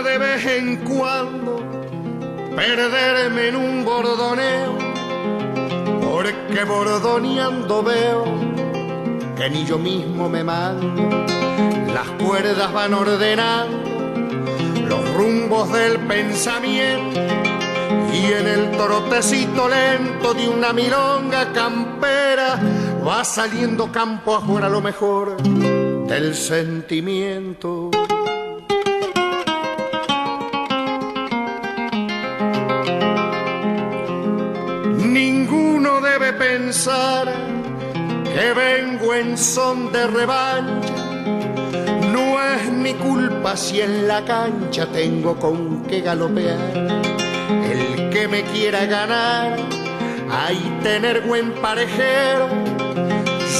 gusta de vez en cuando perderme en un bordoneo, porque bordoneando veo que ni yo mismo me mando. Las cuerdas van ordenando los rumbos del pensamiento, y en el trotecito lento de una milonga campera va saliendo campo afuera lo mejor del sentimiento. Ninguno debe pensar que vengo en son de revancha. No es mi culpa si en la cancha tengo con qué galopear. El que me quiera ganar, hay tener buen parejero.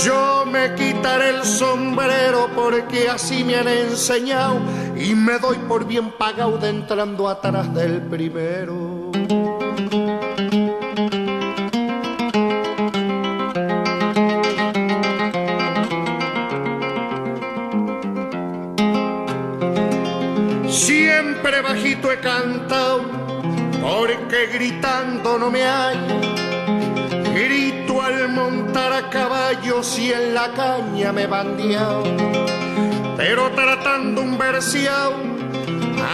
Yo me quitaré el sombrero porque así me han enseñado, y me doy por bien pagado de entrando atrás del primero. Siempre bajito he cantado, porque gritando no me hallo. Grito al montar a caballo si en la caña me he bandeado. Pero tratando un verseado,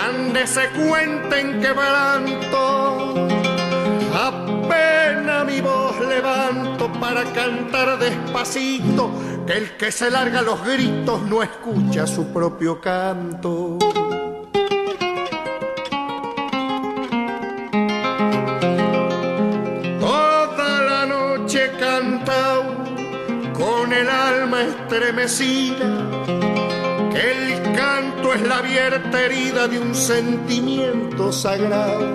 ande se cuenten quebranto. Apenas mi voz levanto para cantar despacito, que el que se larga los gritos no escucha su propio canto. He cantado con el alma estremecida, que el canto es la abierta herida de un sentimiento sagrado.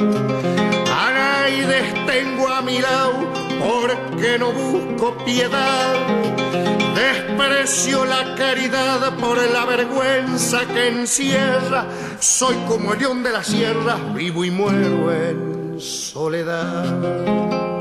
A nadie tengo a mi lado porque no busco piedad, desprecio la caridad por la vergüenza que encierra. Soy como el león de la sierra, vivo y muero en soledad.